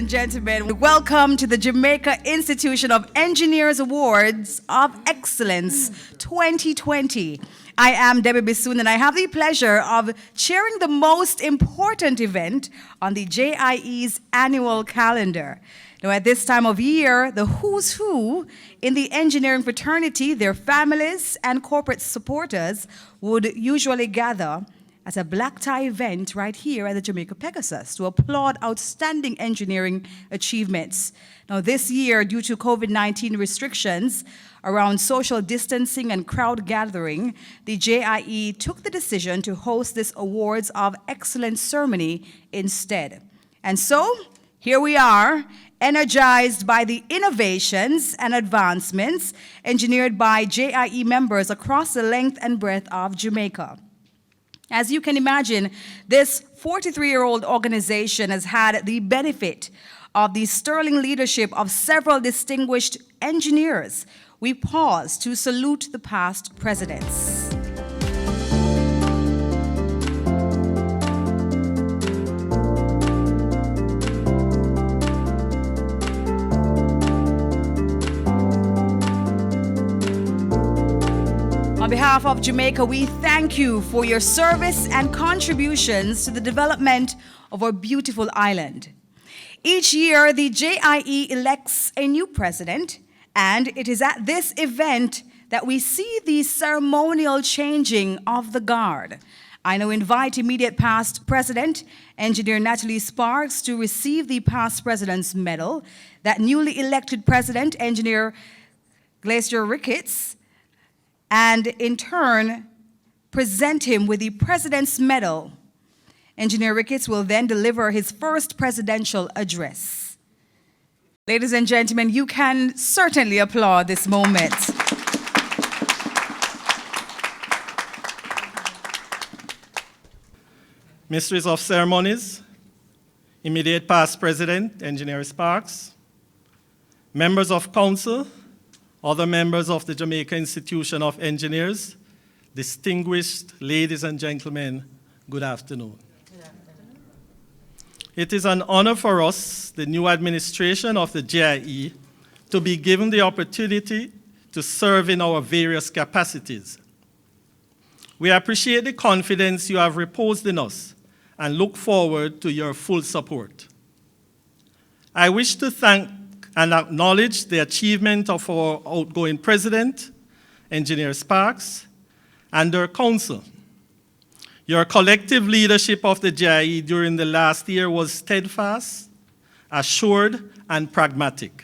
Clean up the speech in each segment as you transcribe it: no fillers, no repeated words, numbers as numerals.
and gentlemen, welcome to the Jamaica Institution of Engineers Awards of Excellence 2020. I am Debbie Bissoon, and I have the pleasure of chairing the most important event on the JIE's annual calendar. Now, at this time of year, the who's who in the engineering fraternity, their families, and corporate supporters would usually gather at a black tie event right here at the Jamaica Pegasus to applaud outstanding engineering achievements. Now, this year, due to COVID-19 restrictions around social distancing and crowd gathering, the JIE took the decision to host this Awards of Excellence ceremony instead. And so, here we are, energized by the innovations and advancements engineered by JIE members across the length and breadth of Jamaica. As you can imagine, this 43-year-old organization has had the benefit of the sterling leadership of several distinguished engineers. We pause to salute the past presidents. On behalf of Jamaica, we thank you for your service and contributions to the development of our beautiful island. Each year, the JIE elects a new president, and it is at this event that we see the ceremonial changing of the guard. I now invite immediate past president, Engineer Natalie Sparks, to receive the past president's medal, that newly elected president, Engineer Glacier Ricketts, and in turn, present him with the President's Medal. Engineer Ricketts will then deliver his first presidential address. Ladies and gentlemen, you can certainly applaud this moment. Mistress of Ceremonies, immediate past President, Engineer Sparks, members of Council, other members of the Jamaica Institution of Engineers, distinguished ladies and gentlemen, good afternoon. It is an honor for us, the new administration of the JIE, to be given the opportunity to serve in our various capacities. We appreciate the confidence you have reposed in us and look forward to your full support. I wish to thank and acknowledge the achievement of our outgoing president, Engineer Sparks, and their council. Your collective leadership of the JIE during the last year was steadfast, assured, and pragmatic.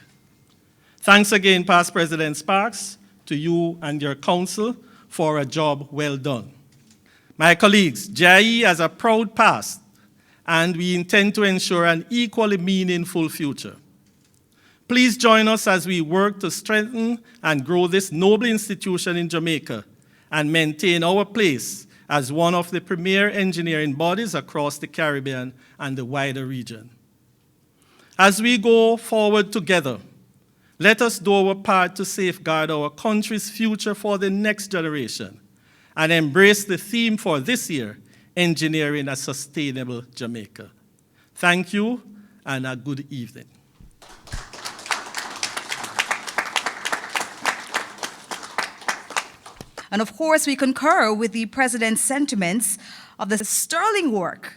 Thanks again, past President Sparks, to you and your council for a job well done. My colleagues, JIE has a proud past, and we intend to ensure an equally meaningful future. Please join us as we work to strengthen and grow this noble institution in Jamaica and maintain our place as one of the premier engineering bodies across the Caribbean and the wider region. As we go forward together, let us do our part to safeguard our country's future for the next generation and embrace the theme for this year, Engineering a Sustainable Jamaica. Thank you and a good evening. And of course, we concur with the President's sentiments of the sterling work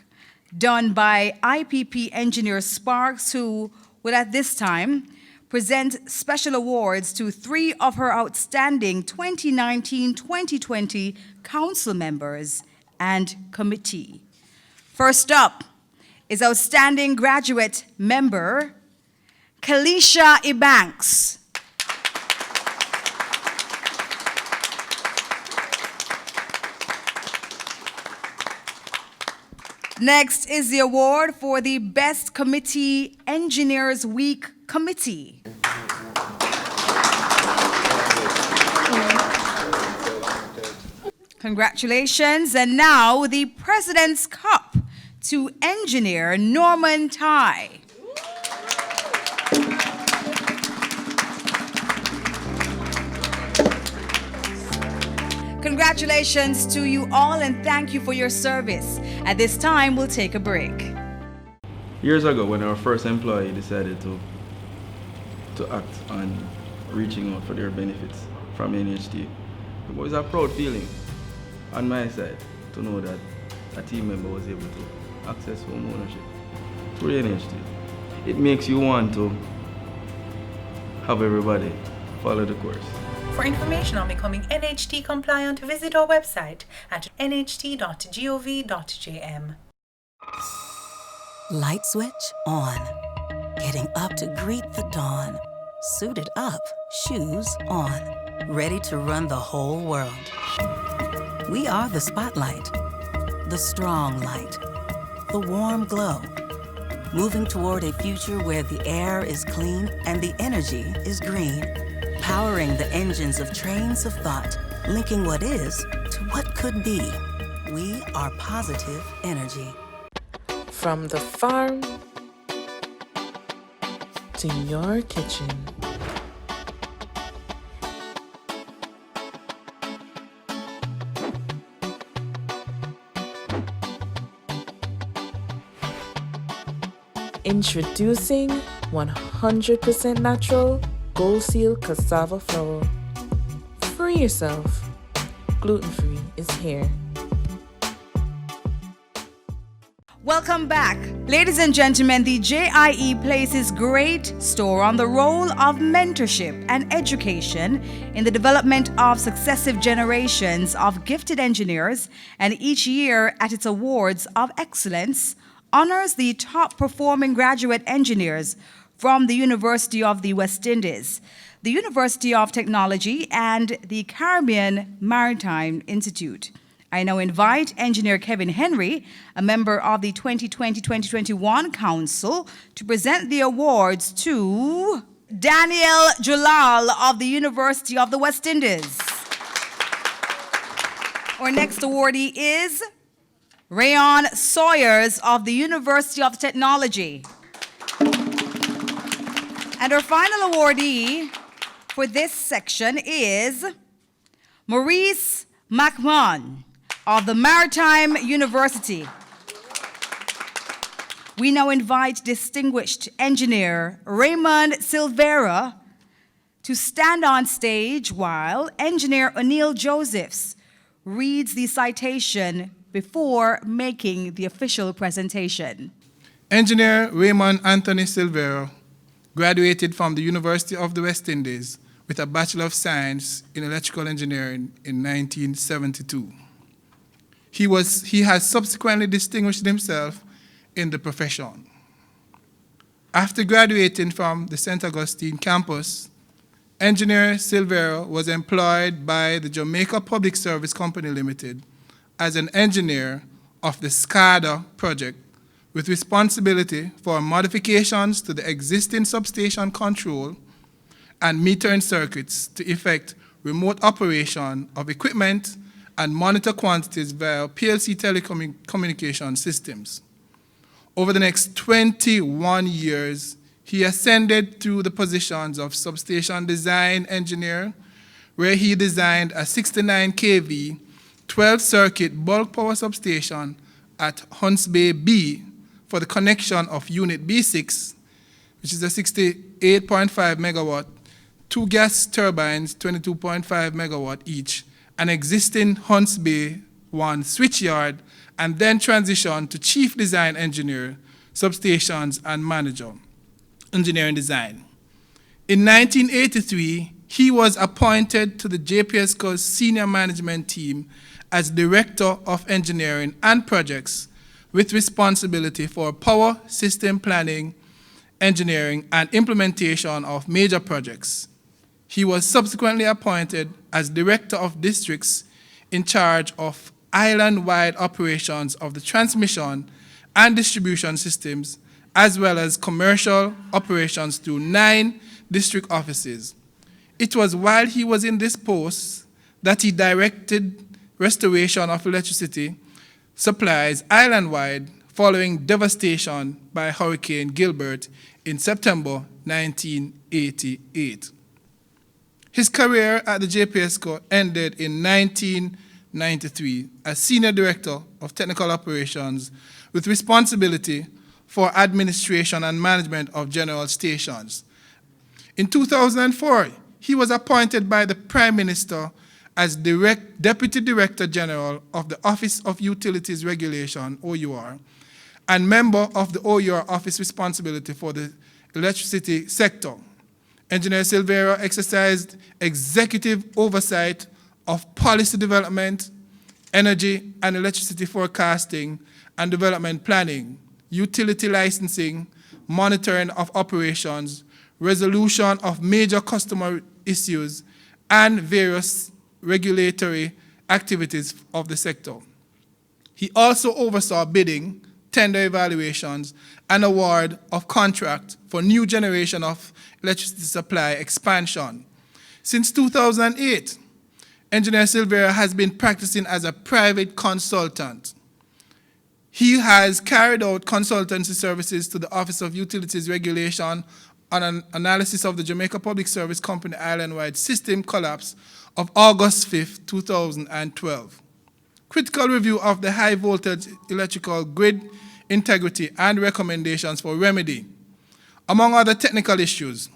done by IPP Engineer Sparks, who will at this time present special awards to 3 of her outstanding 2019-2020 council members and committee. First up is outstanding graduate member, Kalisha Ebanks. Next is the award for the Best Committee Engineers Week Committee. Congratulations, and now the President's Cup to Engineer Norman Ty. Congratulations to you all, and thank you for your service. At this time, we'll take a break. years ago when our first employee decided to act on reaching out for their benefits from NHT. It was a proud feeling on my side to know that a team member was able to access home ownership through NHT. It makes you want to have everybody follow the course. For information on becoming NHT compliant, visit our website at nht.gov.jm. Light switch on. Getting up to greet the dawn. Suited up, shoes on. Ready to run the whole world. We are the spotlight. The strong light. The warm glow. Moving toward a future where the air is clean and the energy is green. Powering the engines of trains of thought. Linking what is to what could be. We are positive energy. From the farm to your kitchen. Introducing 100% natural Gold Seal cassava flour. Free yourself. Gluten-free is here. Welcome back. Ladies and gentlemen, the JIE places great store on the role of mentorship and education in the development of successive generations of gifted engineers, and each year at its Awards of Excellence honors the top performing graduate engineers from the University of the West Indies, the University of Technology, and the Caribbean Maritime Institute. I now invite Engineer Kevin Henry, a member of the 2020-2021 Council, to present the awards to Daniel Julal of the University of the West Indies. Our next awardee is Rayon Sawyers of the University of Technology. And our final awardee for this section is Maurice McMahon of the Maritime University. We now invite distinguished engineer Raymond Silvera to stand on stage while engineer O'Neill Josephs reads the citation before making the official presentation. Engineer Raymond Anthony Silvera graduated from the University of the West Indies with a Bachelor of Science in Electrical Engineering in 1972. He has subsequently distinguished himself in the profession. After graduating from the St. Augustine campus, Engineer Silvera was employed by the Jamaica Public Service Company Limited as an engineer of the SCADA project with responsibility for modifications to the existing substation control and metering circuits to effect remote operation of equipment and monitor quantities via PLC telecommunication systems. Over the next 21 years, he ascended through the positions of substation design engineer, where he designed a 69 kV 12-circuit bulk power substation at Hunts Bay B for the connection of Unit B6, which is a 68.5 megawatt, two gas turbines, 22.5 megawatt each, an existing Hunts Bay 1 switchyard, and then transitioned to chief design engineer, substations, and manager, engineering design. In 1983, he was appointed to the JPSCO's senior management team as Director of Engineering and Projects with responsibility for power system planning, engineering, and implementation of major projects. He was subsequently appointed as Director of Districts in charge of island-wide operations of the transmission and distribution systems, as well as commercial operations through 9 district offices. It was while he was in this post that he directed restoration of electricity supplies island-wide following devastation by Hurricane Gilbert in September 1988. His career at the JPSCO ended in 1993 as Senior Director of Technical Operations with responsibility for administration and management of general stations. In 2004, he was appointed by the Prime Minister as Deputy Director General of the Office of Utilities Regulation, OUR, and member of the OUR Office Responsibility for the Electricity Sector. Engineer Silvera exercised executive oversight of policy development, energy and electricity forecasting and development planning, utility licensing, monitoring of operations, resolution of major customer issues, and various regulatory activities of the sector. He also oversaw bidding, tender evaluations, and award of contract for new generation of electricity supply expansion. Since 2008, Engineer Silvera has been practicing as a private consultant. He has carried out consultancy services to the Office of Utilities Regulation on an analysis of the Jamaica Public Service Company island-wide system collapse of August 5, 2012. Critical review of the high voltage electrical grid integrity and recommendations for remedy. Among other technical issues,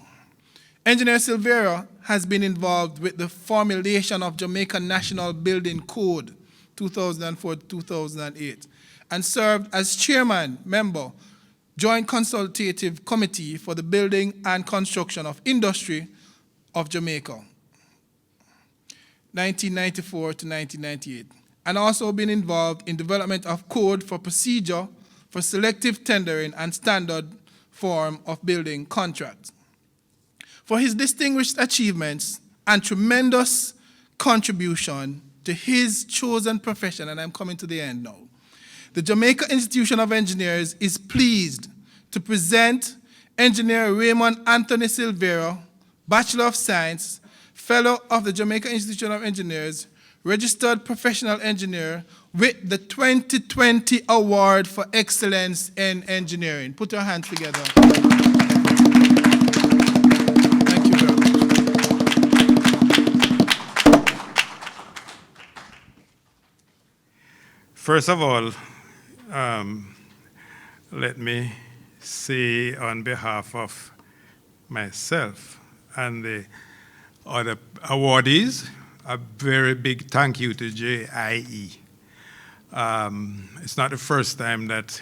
Engineer Silvera has been involved with the formulation of Jamaica National Building Code 2004-2008 and served as chairman, member, Joint Consultative Committee for the Building and Construction of Industry of Jamaica, 1994 to 1998, and also been involved in development of code for procedure for selective tendering and standard form of building contracts. For his distinguished achievements and tremendous contribution to his chosen profession, and I'm coming to the end now, the Jamaica Institution of Engineers is pleased to present Engineer Raymond Anthony Silvera, Bachelor of Science, Fellow of the Jamaica Institution of Engineers, Registered Professional Engineer, with the 2020 Award for Excellence in Engineering. Put your hands together. Thank you very much. First of all, let me say on behalf of myself and the other awardees, a very big thank you to JIE. It's not the first time that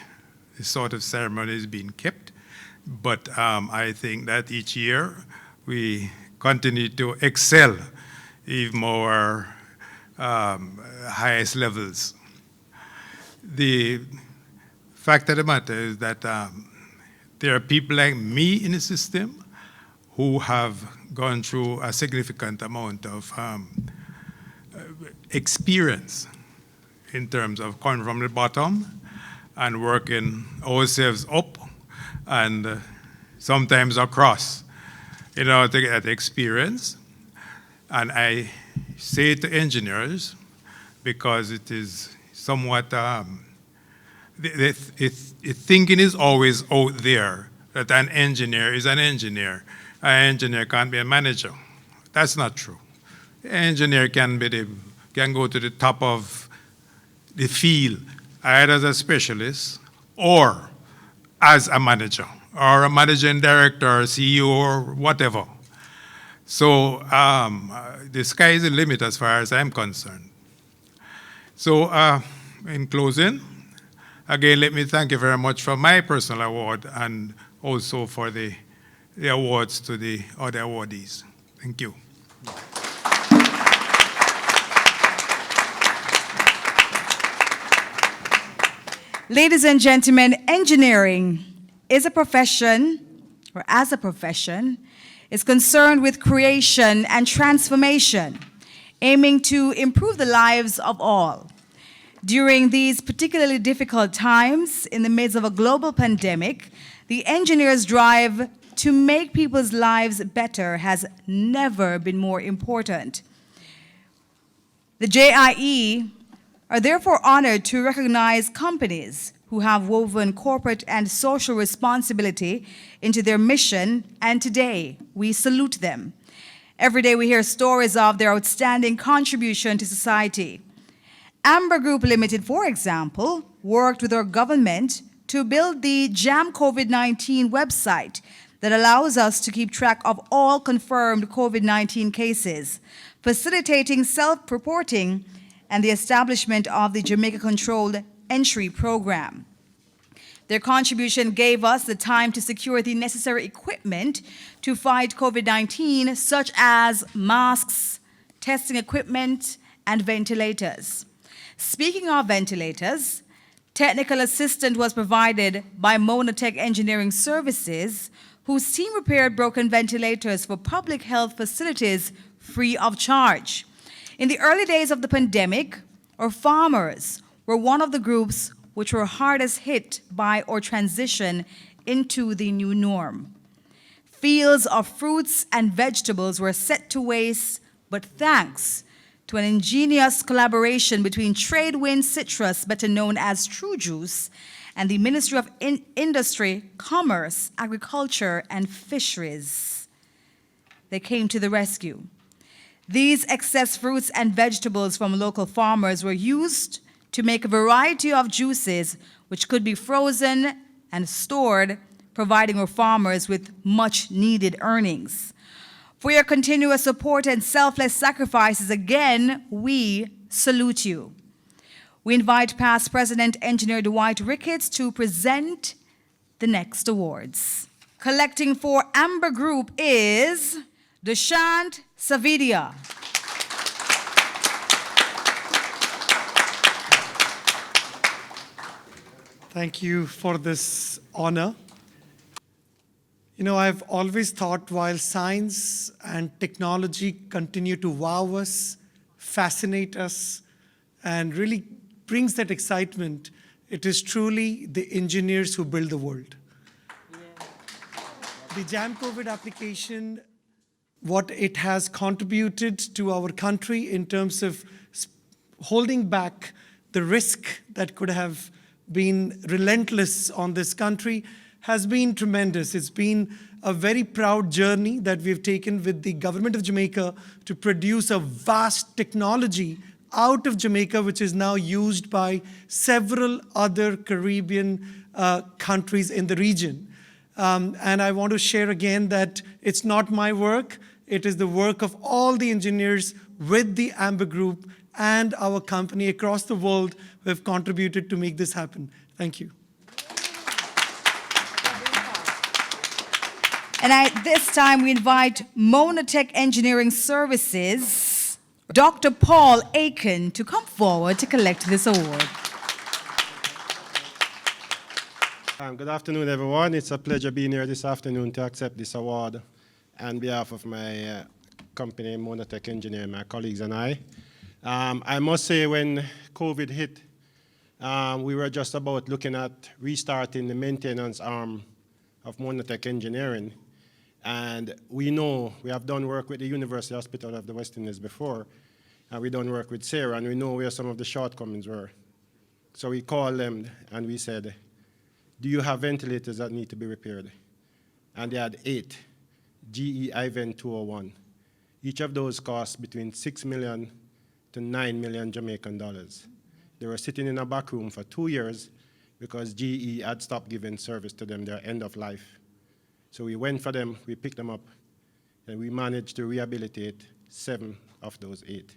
this sort of ceremony is being kept, but I think that each year we continue to excel even more highest levels. The fact of the matter is that there are people like me in the system who have gone through a significant amount of experience in terms of coming from the bottom and working ourselves up and sometimes across in order to get experience. And I say to engineers, because it is somewhat, the thinking is always out there that an engineer is an engineer. An engineer can't be a manager. That's not true. An engineer can go to the top of the field, either as a specialist or as a manager, or a managing director, or CEO, or whatever. So the sky is the limit as far as I'm concerned. So in closing, again, let me thank you very much for my personal award and also for the awards to the other awardees. Thank you. Ladies and gentlemen, engineering is a profession, or as a profession, is concerned with creation and transformation, aiming to improve the lives of all. During these particularly difficult times, in the midst of a global pandemic, the engineers' drive to make people's lives better has never been more important. The JIE are therefore honored to recognize companies who have woven corporate and social responsibility into their mission, and today we salute them. Every day we hear stories of their outstanding contribution to society. Amber Group Limited, for example, worked with our government to build the JAM COVID-19 website that allows us to keep track of all confirmed COVID-19 cases, facilitating self-reporting and the establishment of the Jamaica Controlled Entry Program. Their contribution gave us the time to secure the necessary equipment to fight COVID-19, such as masks, testing equipment, and ventilators. Speaking of ventilators, technical assistance was provided by Monotech Engineering Services, whose team repaired broken ventilators for public health facilities free of charge. In the early days of the pandemic, our farmers were one of the groups which were hardest hit by our transition into the new norm. Fields of fruits and vegetables were set to waste, but thanks to an ingenious collaboration between Tradewind Citrus, better known as True Juice, and the Ministry of Industry, Commerce, Agriculture, and Fisheries, they came to the rescue. These excess fruits and vegetables from local farmers were used to make a variety of juices which could be frozen and stored, providing our farmers with much needed earnings. For your continuous support and selfless sacrifices, again, we salute you. We invite past President Engineer Dwight Ricketts to present the next awards. Collecting for Amber Group is Deshant Savidia. Thank you for this honor. You know, I've always thought while science and technology continue to wow us, fascinate us, and really brings that excitement, it is truly the engineers who build the world. The JAM COVID application, what it has contributed to our country in terms of holding back the risk that could have been relentless on this country, has been tremendous. It's been a very proud journey that we've taken with the government of Jamaica to produce a vast technology out of Jamaica, which is now used by several other Caribbean countries in the region. And I want to share again that it's not my work, it is the work of all the engineers with the Amber Group and our company across the world who have contributed to make this happen. Thank you. And at this time, we invite Monotech Engineering Services, Dr. Paul Aiken, to come forward to collect this award. Good afternoon, everyone. It's a pleasure being here this afternoon to accept this award on behalf of my company, Monotech Engineering, my colleagues and I. I must say when COVID hit, we were just about looking at restarting the maintenance arm of Monotech Engineering. And we know we have done work with the University Hospital of the West Indies before, and we done work with Sarah, and we know where some of the shortcomings were. So we called them and we said, do you have ventilators that need to be repaired? And they had 8 GE iVent 201. Each of those cost between 6 million to 9 million Jamaican dollars. They were sitting in a back room for 2 years because GE had stopped giving service to them, their end of life. So we went for them, we picked them up, and we managed to rehabilitate 7 of those 8.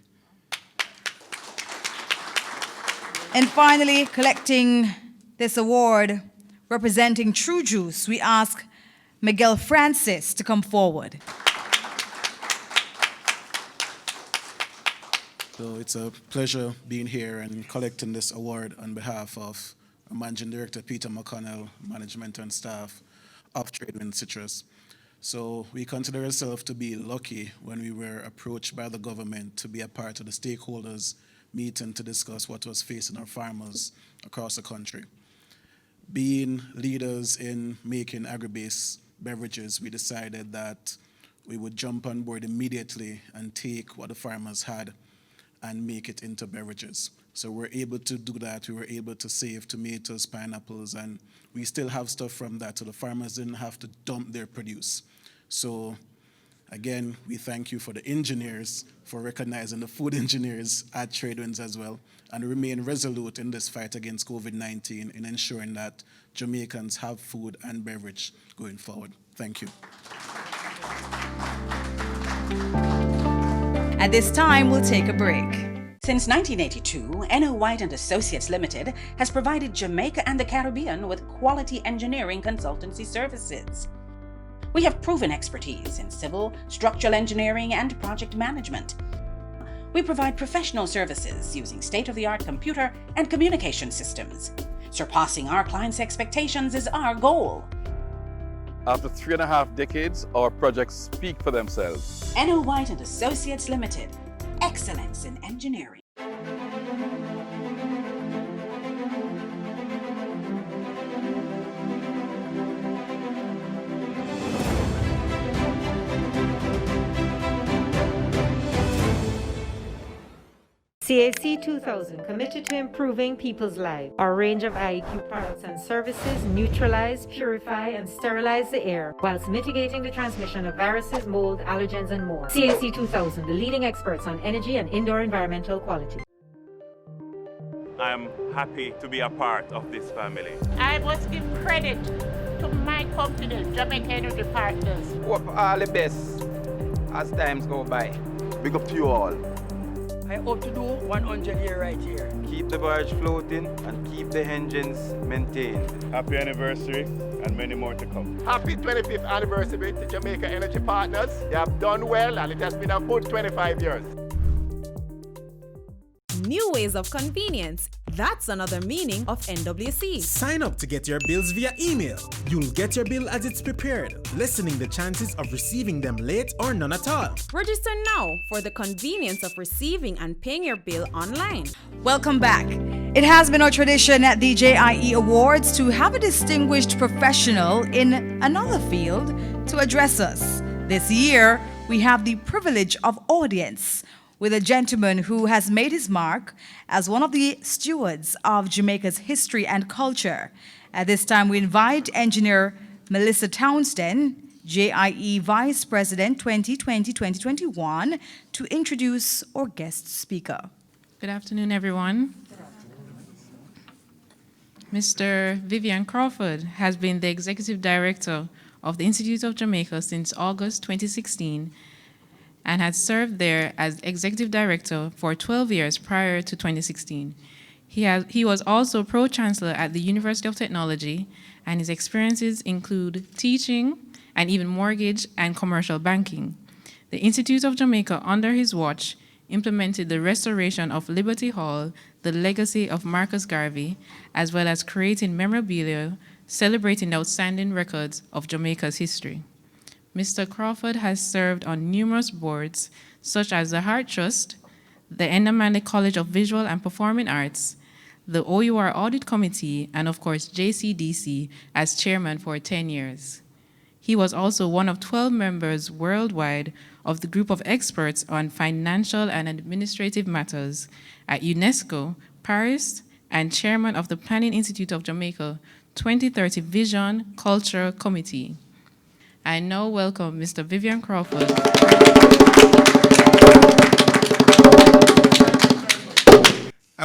And finally, collecting this award, representing True Juice, we ask Miguel Francis to come forward. So it's a pleasure being here and collecting this award on behalf of our Managing Director Peter McConnell, management and staff of Tradewind Citrus. So we consider ourselves to be lucky when we were approached by the government to be a part of the stakeholders meeting to discuss what was facing our farmers across the country. Being leaders in making agri-based beverages, we decided that we would jump on board immediately and take what the farmers had and make it into beverages. So we're able to do that. We were able to save tomatoes, pineapples, and we still have stuff from that, so the farmers didn't have to dump their produce. So Again, we thank you for the engineers for recognizing the food engineers at Tradewinds as well, and remain resolute in this fight against COVID-19 in ensuring that Jamaicans have food and beverage going forward. Thank you. At this time, we'll take a break. Since 1982, N.O. White and Associates Limited has provided Jamaica and the Caribbean with quality engineering consultancy services. We have proven expertise in civil, structural engineering, and project management. We provide professional services using state-of-the-art computer and communication systems. Surpassing our clients' expectations is our goal. After 3.5 decades, our projects speak for themselves. N.O. White and Associates Limited, excellence in engineering. CAC 2000, committed to improving people's lives. Our range of IEQ products and services neutralize, purify, and sterilize the air, whilst mitigating the transmission of viruses, mold, allergens, and more. CAC 2000, the leading experts on energy and indoor environmental quality. I'm happy to be a part of this family. I must give credit to my company, Jamaica Energy Partners. Hope all the best as times go by. Big up to you all. I hope to do 100 years right here. Keep the voyage floating and keep the engines maintained. Happy anniversary and many more to come. Happy 25th anniversary to Jamaica Energy Partners. You have done well and it has been a good 25 years. New ways of convenience. That's another meaning of NWC. Sign up to get your bills via email. You'll get your bill as it's prepared, lessening the chances of receiving them late or none at all. Register now for the convenience of receiving and paying your bill online. Welcome back. It has been our tradition at the JIE Awards to have a distinguished professional in another field to address us. This year, we have the privilege of audience with a gentleman who has made his mark as one of the stewards of Jamaica's history and culture. At this time, we invite engineer Melissa Townsend, JIE Vice President 2020-2021, to introduce our guest speaker. Good afternoon, everyone. Mr. Vivian Crawford has been the Executive Director of the Institute of Jamaica since August 2016 and had served there as Executive Director for 12 years prior to 2016. He was also Pro-Chancellor at the University of Technology, and his experiences include teaching and even mortgage and commercial banking. The Institute of Jamaica, under his watch, implemented the restoration of Liberty Hall, the legacy of Marcus Garvey, as well as creating memorabilia celebrating the outstanding records of Jamaica's history. Mr. Crawford has served on numerous boards, such as the Hart Trust, the Endamande College of Visual and Performing Arts, the OUR Audit Committee, and of course JCDC as chairman for 10 years. He was also one of 12 members worldwide of the group of experts on financial and administrative matters at UNESCO, Paris, and chairman of the Planning Institute of Jamaica 2030 Vision Culture Committee. I now welcome Mr. Vivian Crawford.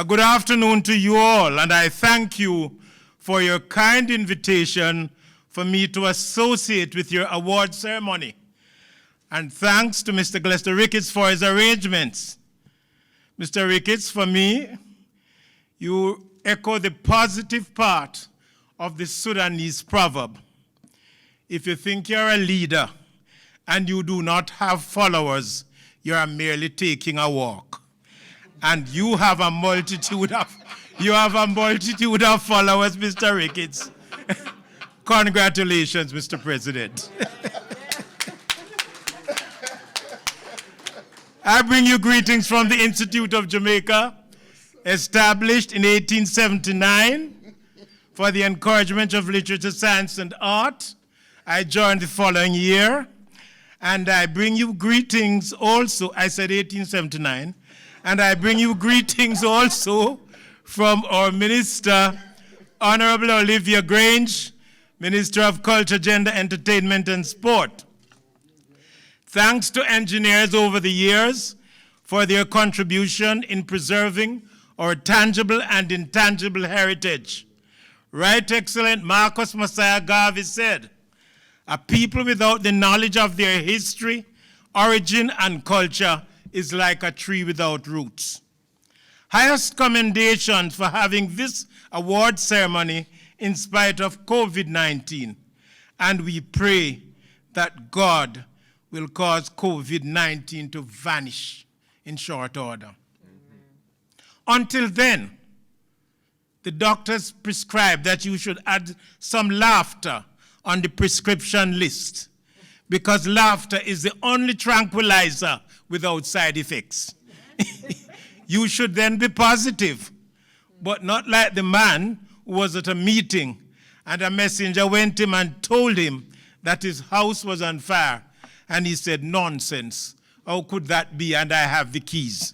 Good afternoon to you all, and I thank you for your kind invitation for me to associate with your award ceremony. And thanks to Mr. Glester Ricketts for his arrangements. Mr. Ricketts, for me, you echo the positive part of the Sudanese proverb. If you think you're a leader and you do not have followers, you are merely taking a walk. And you have a multitude of followers, Mr. Ricketts. Congratulations, Mr. President. I bring you greetings from the Institute of Jamaica, established in 1879 for the encouragement of literature, science, and art. I joined the following year, and I bring you greetings also, I said 1879, and I bring you greetings also from our Minister, Honorable Olivia Grange, Minister of Culture, Gender, Entertainment, and Sport. Thanks to engineers over the years for their contribution in preserving our tangible and intangible heritage. Right Excellent Marcus Messiah Garvey said, "A people without the knowledge of their history, origin, and culture is like a tree without roots." Highest commendations for having this award ceremony in spite of COVID-19. And we pray that God will cause COVID-19 to vanish in short order. Until then, the doctors prescribe that you should add some laughter on the prescription list, because laughter is the only tranquilizer without side effects. You should then be positive, but not like the man who was at a meeting and a messenger went to him and told him that his house was on fire. And he said, "Nonsense. How could that be? And I have the keys."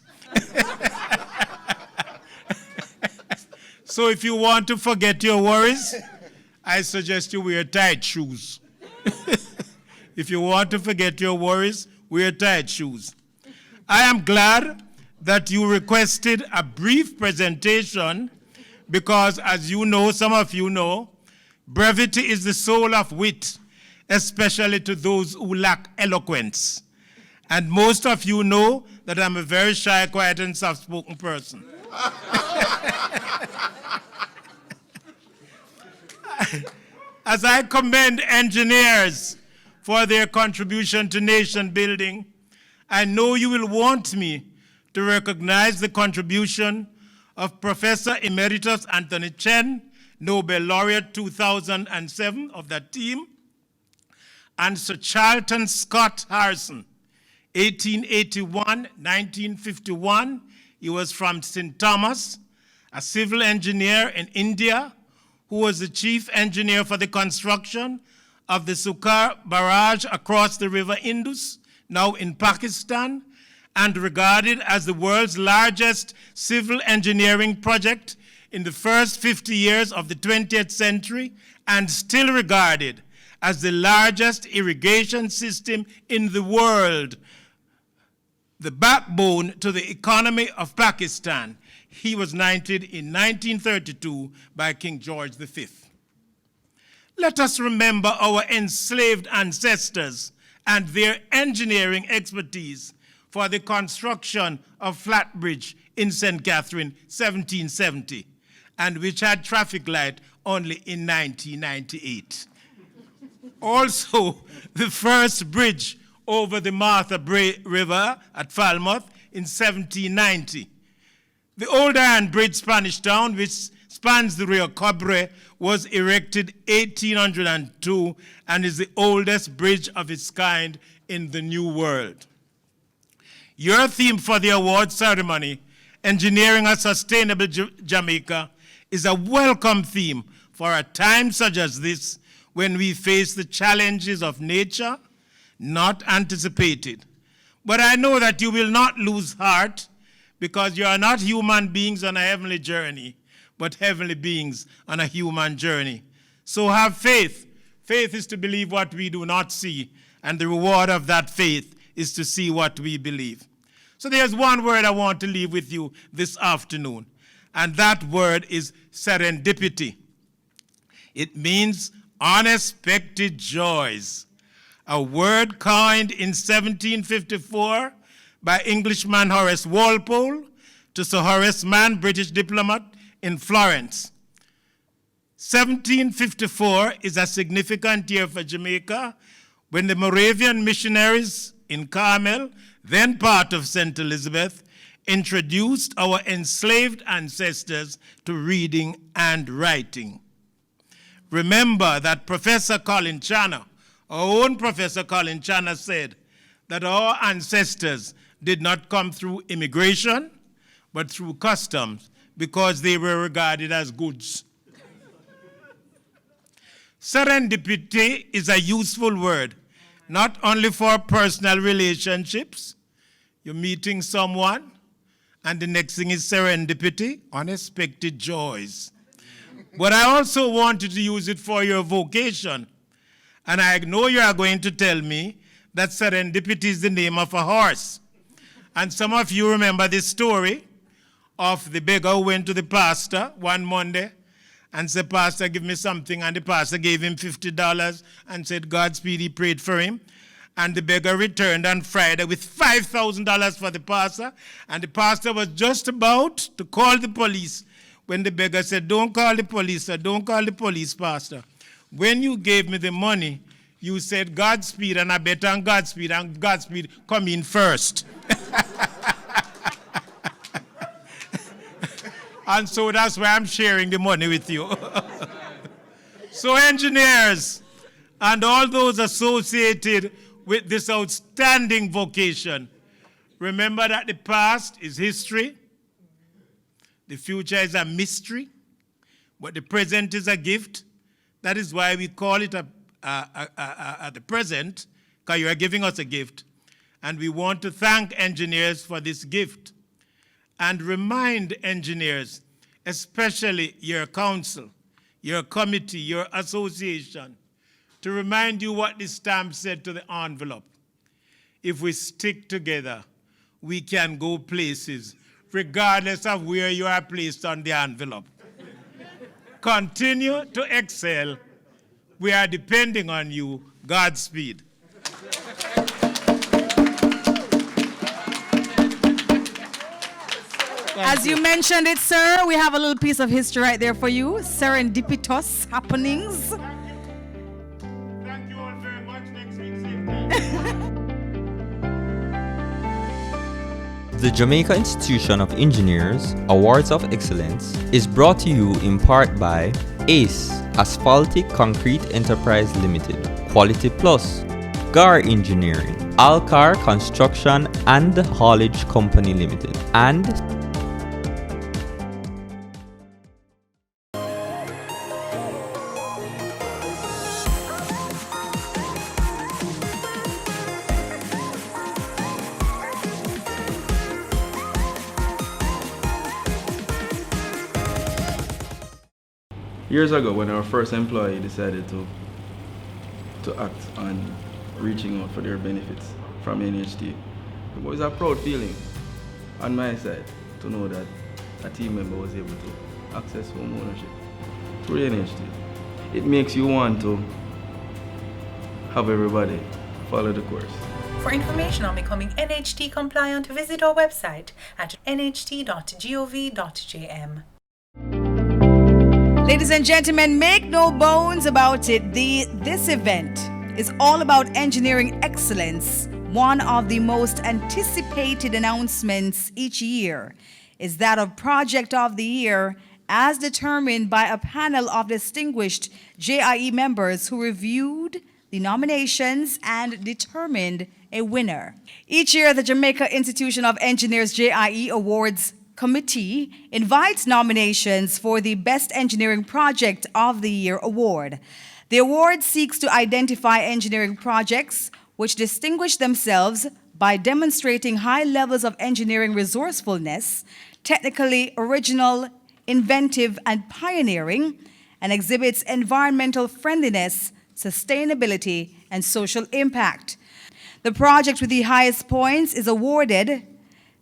So if you want to forget your worries, I suggest you wear tight shoes. If you want to forget your worries, wear tight shoes. I am glad that you requested a brief presentation because, as you know, some of you know, brevity is the soul of wit, especially to those who lack eloquence. And most of you know that I'm a very shy, quiet, and soft-spoken person. As I commend engineers for their contribution to nation building, I know you will want me to recognize the contribution of Professor Emeritus Anthony Chen, Nobel Laureate 2007 of that team, and Sir Charlton Scott Harrison, 1881-1951. He was from St. Thomas, a civil engineer in India, who was the chief engineer for the construction of the Sukar Barrage across the river Indus, now in Pakistan, and regarded as the world's largest civil engineering project in the first 50 years of the 20th century, and still regarded as the largest irrigation system in the world, the backbone to the economy of Pakistan. He was knighted in 1932 by King George V. Let us remember our enslaved ancestors and their engineering expertise for the construction of Flatbridge in St. Catherine, 1770, and which had traffic light only in 1998. Also, the first bridge over the Martha Brae River at Falmouth in 1790. The Old Iron Bridge Spanish Town, which spans the Rio Cobre, was erected 1802 and is the oldest bridge of its kind in the New World. Your theme for the award ceremony, Engineering a Sustainable Jamaica, is a welcome theme for a time such as this when we face the challenges of nature not anticipated. But I know that you will not lose heart because you are not human beings on a heavenly journey, but heavenly beings on a human journey. So have faith. Faith is to believe what we do not see, and the reward of that faith is to see what we believe. So there's one word I want to leave with you this afternoon, and that word is serendipity. It means unexpected joys, a word coined in 1754 by Englishman Horace Walpole to Sir Horace Mann, British diplomat in Florence. 1754 is a significant year for Jamaica when the Moravian missionaries in Carmel, then part of St. Elizabeth, introduced our enslaved ancestors to reading and writing. Remember that Professor Colin Channer, our own Professor Colin Channer, said that our ancestors did not come through immigration, but through customs, because they were regarded as goods. Serendipity is a useful word, not only for personal relationships. You're meeting someone, and the next thing is serendipity, unexpected joys. But I also wanted to use it for your vocation. And I know you are going to tell me that serendipity is the name of a horse. And some of you remember this story of the beggar who went to the pastor one Monday and said, "Pastor, give me something." And the pastor gave him $50 and said, "Godspeed," he prayed for him. And the beggar returned on Friday with $5,000 for the pastor. And the pastor was just about to call the police when the beggar said, "Don't call the police, sir. Don't call the police, pastor. When you gave me the money, you said Godspeed, and I bet on Godspeed, and Godspeed come in first." And so that's why I'm sharing the money with you. So engineers and all those associated with this outstanding vocation, remember that the past is history, the future is a mystery, but the present is a gift. That is why we call it the present, because you are giving us a gift. And we want to thank engineers for this gift and remind engineers, especially your council, your committee, your association, to remind you what the stamp said to the envelope. If we stick together, we can go places, regardless of where you are placed on the envelope. Continue to excel. We are depending on you. Godspeed. As you mentioned it, sir, we have a little piece of history right there for you. Serendipitous happenings. Thank you all very much. Next week, same time. The Jamaica Institution of Engineers Awards of Excellence is brought to you in part by ACE Asphaltic Concrete Enterprise Limited, Quality Plus, GAR Engineering, Alcar Construction and Haulage Company Limited, and Years ago, when our first employee decided to act on reaching out for their benefits from NHT, it was a proud feeling on my side to know that a team member was able to access home ownership through NHT. It makes you want to have everybody follow the course. For information on becoming NHT compliant, visit our website at nht.gov.jm. Ladies and gentlemen, make no bones about it. This event is all about engineering excellence. One of the most anticipated announcements each year is that of Project of the Year, as determined by a panel of distinguished JIE members who reviewed the nominations and determined a winner. Each year, the Jamaica Institution of Engineers JIE Awards Committee invites nominations for the Best Engineering Project of the Year award. The award seeks to identify engineering projects which distinguish themselves by demonstrating high levels of engineering resourcefulness, technically original, inventive, and pioneering, and exhibits environmental friendliness, sustainability, and social impact. The project with the highest points is awarded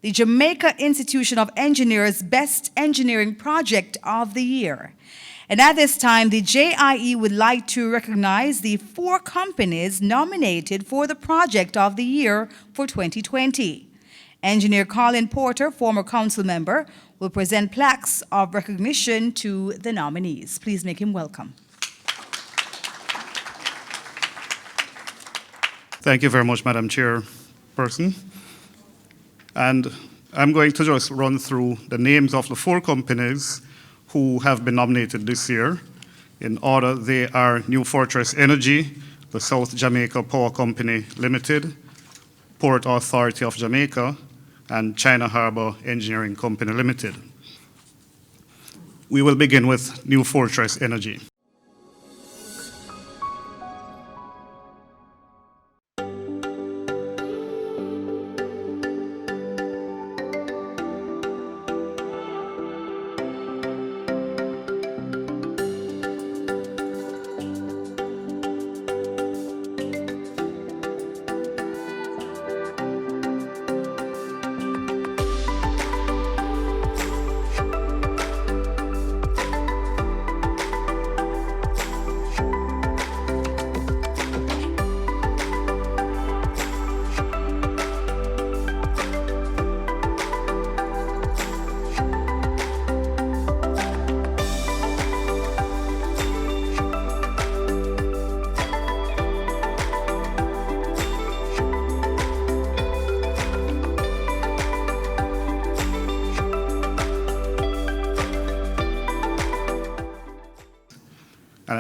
the Jamaica Institution of Engineers Best Engineering Project of the Year. And at this time, the JIE would like to recognize the 4 companies nominated for the Project of the Year for 2020. Engineer Colin Porter, former council member, will present plaques of recognition to the nominees. Please make him welcome. Thank you very much, Madam Chairperson. And I'm going to just run through the names of the 4 companies who have been nominated this year. In order, they are New Fortress Energy, the South Jamaica Power Company Limited, Port Authority of Jamaica, and China Harbour Engineering Company Limited. We will begin with New Fortress Energy.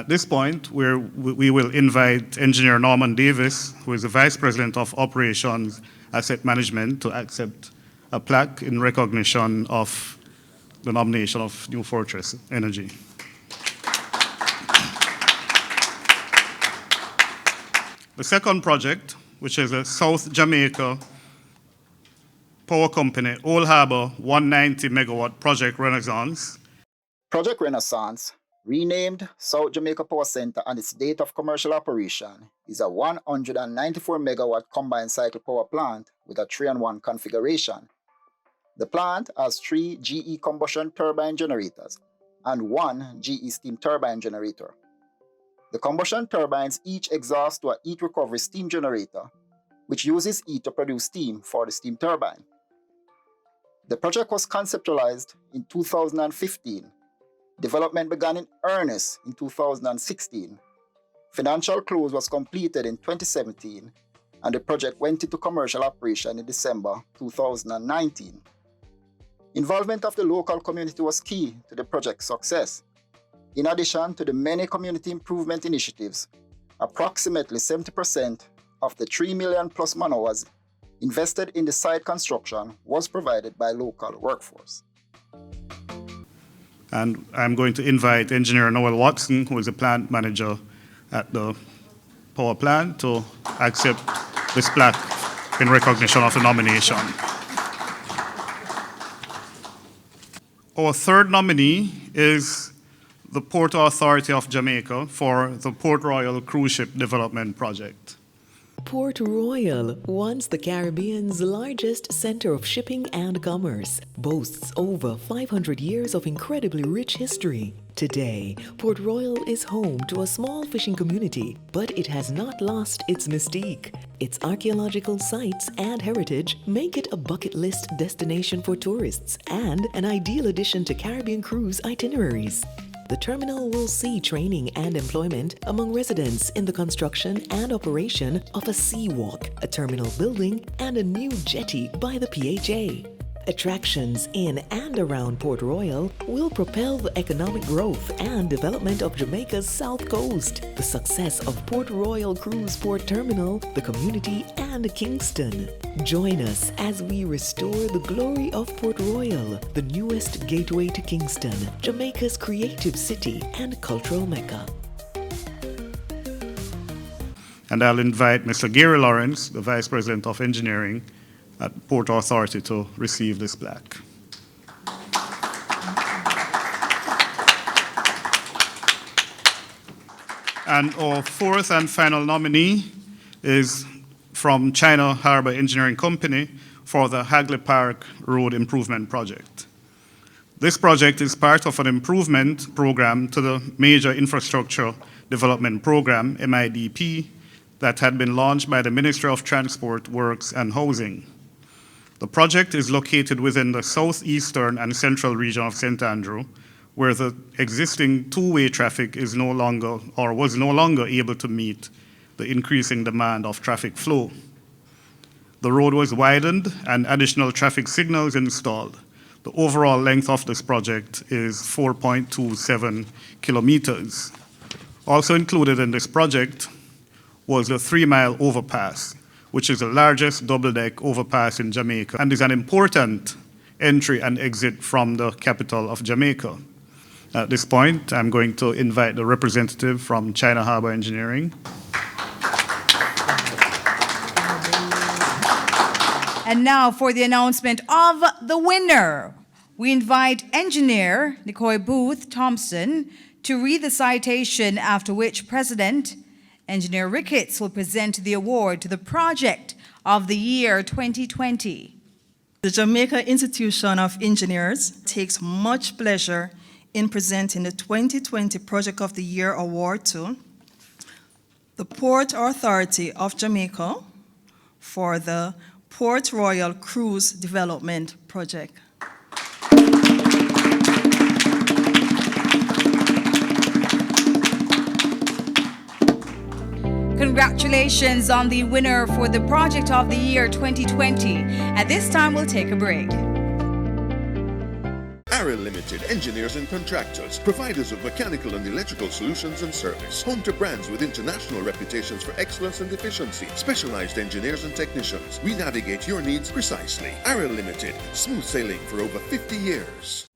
At this point, we will invite Engineer Norman Davis, who is the Vice President of Operations Asset Management, to accept a plaque in recognition of the nomination of New Fortress Energy. The second project, which is a South Jamaica Power Company Old Harbor 190 megawatt Project Renaissance. Project Renaissance, renamed South Jamaica Power Center and its date of commercial operation, is a 194 megawatt combined cycle power plant with a 3-in-1 configuration. The plant has 3 GE combustion turbine generators and 1 GE steam turbine generator. The combustion turbines each exhaust to a heat recovery steam generator, which uses heat to produce steam for the steam turbine. The project was conceptualized in 2015. Development began in earnest in 2016. Financial close was completed in 2017, and the project went into commercial operation in December 2019. Involvement of the local community was key to the project's success. In addition to the many community improvement initiatives, approximately 70% of the 3 million plus man-hours invested in the site construction was provided by local workforce. And I'm going to invite Engineer Noel Watson, who is a plant manager at the power plant, to accept this plaque in recognition of the nomination. Our third nominee is the Port Authority of Jamaica for the Port Royal Cruise Ship Development Project. Port Royal, once the Caribbean's largest center of shipping and commerce, boasts over 500 years of incredibly rich history. Today, Port Royal is home to a small fishing community, but it has not lost its mystique. Its archaeological sites and heritage make it a bucket list destination for tourists and an ideal addition to Caribbean cruise itineraries. The terminal will see training and employment among residents in the construction and operation of a seawalk, a terminal building, and a new jetty by the PHA. Attractions in and around Port Royal will propel the economic growth and development of Jamaica's south coast, the success of Port Royal Cruise Port Terminal, the community, and Kingston. Join us as we restore the glory of Port Royal, the newest gateway to Kingston, Jamaica's creative city and cultural mecca. And I'll invite Mr. Gary Lawrence, the Vice President of Engineering at Port Authority, to receive this plaque. And our fourth and final nominee is from China Harbour Engineering Company for the Hagley Park Road Improvement Project. This project is part of an improvement program to the Major Infrastructure Development Program, MIDP, that had been launched by the Ministry of Transport, Works and Housing. The project is located within the southeastern and central region of St. Andrew, where the existing two-way traffic is no longer or was no longer able to meet the increasing demand of traffic flow. The road was widened and additional traffic signals installed. The overall length of this project is 4.27 kilometers. Also included in this project was the 3-mile overpass, which is the largest double-deck overpass in Jamaica and is an important entry and exit from the capital of Jamaica. At this point, I'm going to invite the representative from China Harbour Engineering. And now for the announcement of the winner. We invite engineer Nicole Booth Thompson to read the citation, after which President Engineer Ricketts will present the award to the Project of the Year 2020. The Jamaica Institution of Engineers takes much pleasure in presenting the 2020 Project of the Year award to the Port Authority of Jamaica for the Port Royal Cruise Development Project. Congratulations on the winner for the Project of the Year 2020. At this time, we'll take a break. Ariel Limited, engineers and contractors, providers of mechanical and electrical solutions and service. Home to brands with international reputations for excellence and efficiency. Specialized engineers and technicians. We navigate your needs precisely. Ariel Limited, smooth sailing for over 50 years.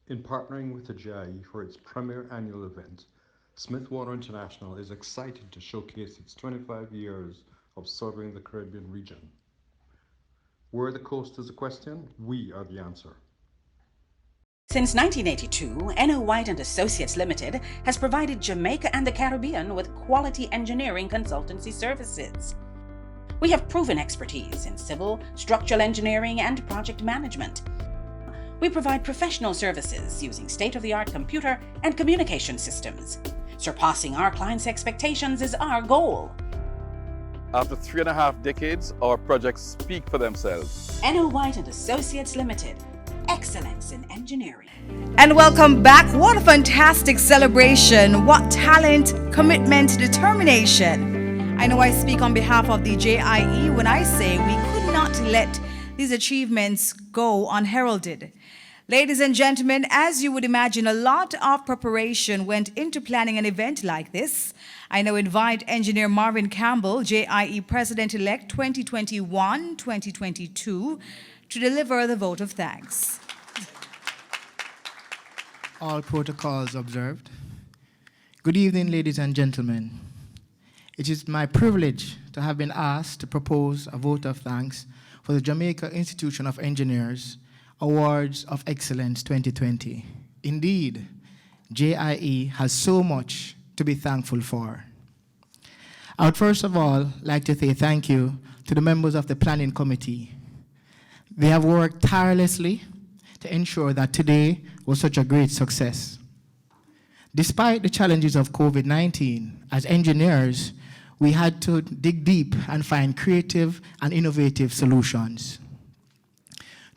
In partnering with the JIE for its premier annual event, Smith Water International is excited to showcase its 25 years of serving the Caribbean region. Where the coast is a question, we are the answer. Since 1982, N.O. White & Associates Limited has provided Jamaica and the Caribbean with quality engineering consultancy services. We have proven expertise in civil, structural engineering, and project management. We provide professional services using state-of-the-art computer and communication systems. Surpassing our clients' expectations is our goal. After 3.5 decades, our projects speak for themselves. N.O. White & Associates Limited. Excellence in engineering. And welcome back. What a fantastic celebration. What talent, commitment, determination. I know I speak on behalf of the JIE when I say we could not let these achievements go unheralded. Ladies and gentlemen, as you would imagine, a lot of preparation went into planning an event like this. I now invite Engineer Marvin Campbell, JIE President-elect 2021-2022, to deliver the vote of thanks. All protocols observed. Good evening, ladies and gentlemen. It is my privilege to have been asked to propose a vote of thanks for the Jamaica Institution of Engineers Awards of Excellence 2020. Indeed, JIE has so much to be thankful for. I would first of all like to say thank you to the members of the Planning Committee. They have worked tirelessly to ensure that today was such a great success. Despite the challenges of COVID-19, as engineers, we had to dig deep and find creative and innovative solutions.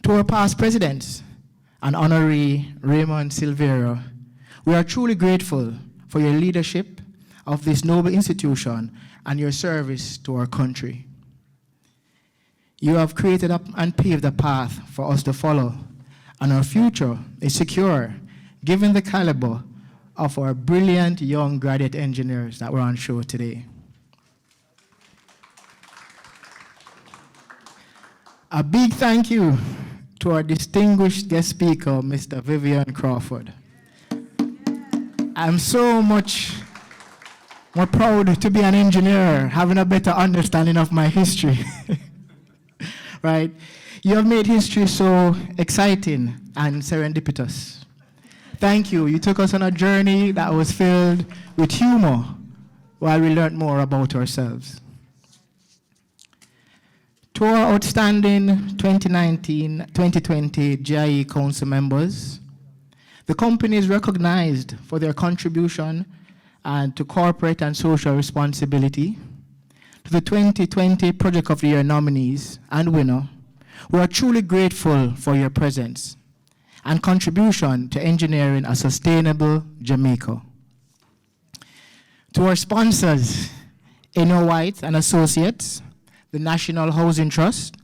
To our past presidents and Honoree Raymond Silveira, we are truly grateful for your leadership of this noble institution and your service to our country. You have created up and paved a path for us to follow, and our future is secure given the caliber of our brilliant young graduate engineers that were on show today. A big thank you to our distinguished guest speaker, Mr. Vivian Crawford. I'm so much more proud to be an engineer, having a better understanding of my history. Right? You have made history so exciting and serendipitous. Thank you. You took us on a journey that was filled with humor while we learned more about ourselves. To our outstanding 2019-2020 JIE Council members, the company is recognized for their contribution to corporate and social responsibility. To the 2020 Project of the Year nominees and winner, we are truly grateful for your presence and contribution to engineering a sustainable Jamaica. To our sponsors, N.O. White & Associates, the National Housing Trust,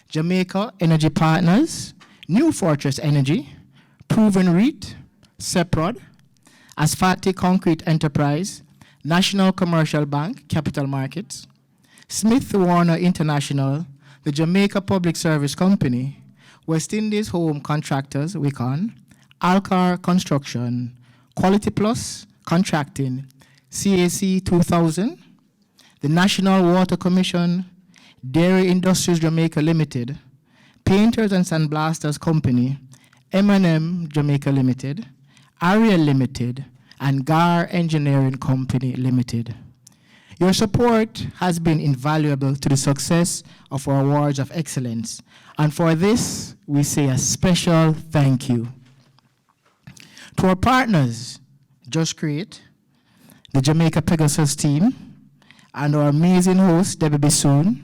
Jamaica Energy Partners, New Fortress Energy, Proven REIT, CEPROD, Asphalt Concrete Enterprise, National Commercial Bank, Capital Markets, Smith Warner International, the Jamaica Public Service Company, West Indies Home Contractors, WICON, Alcar Construction, Quality Plus Contracting, CAC 2000, the National Water Commission, Dairy Industries Jamaica Limited, Painters and Sandblasters Company, M&M Jamaica Limited, Ariel Limited, and GAR Engineering Company Limited. Your support has been invaluable to the success of our Awards of Excellence, and for this, we say a special thank you. To our partners, Just Create, the Jamaica Pegasus team, and our amazing host, Debbie Bissoon,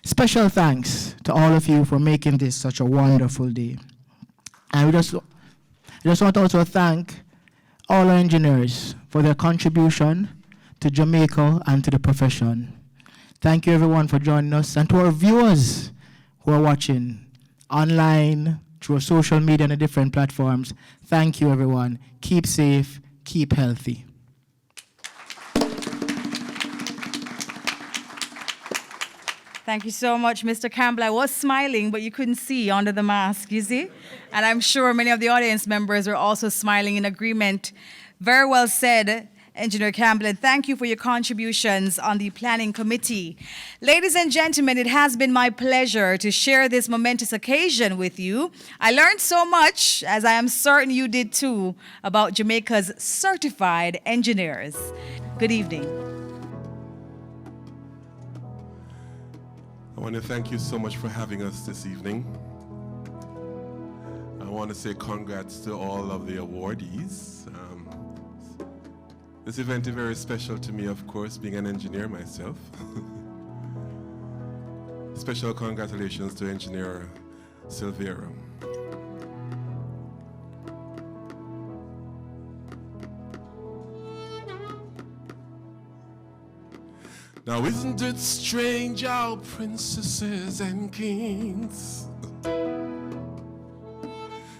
special thanks to all of you for making this such a wonderful day. And I just want to also thank all our engineers for their contribution to Jamaica and to the profession. Thank you everyone for joining us, and to our viewers who are watching online, through social media and the different platforms. Thank you everyone. Keep safe, keep healthy. Thank you so much, Mr. Campbell. I was smiling, but you couldn't see under the mask, you see? And I'm sure many of the audience members are also smiling in agreement. Very well said, Engineer Campbell, and thank you for your contributions on the planning committee. Ladies and gentlemen, it has been my pleasure to share this momentous occasion with you. I learned so much, as I am certain you did too, about Jamaica's certified engineers. Good evening. I want to thank you so much for having us this evening. I want to say congrats to all of the awardees. This event is very special to me, of course, being an engineer myself. Special congratulations to Engineer Silvera. Now isn't it strange how princesses and kings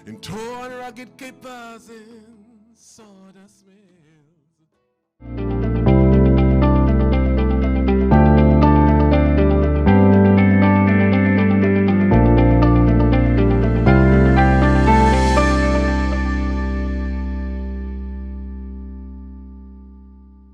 in torn rugged capers in sawdust made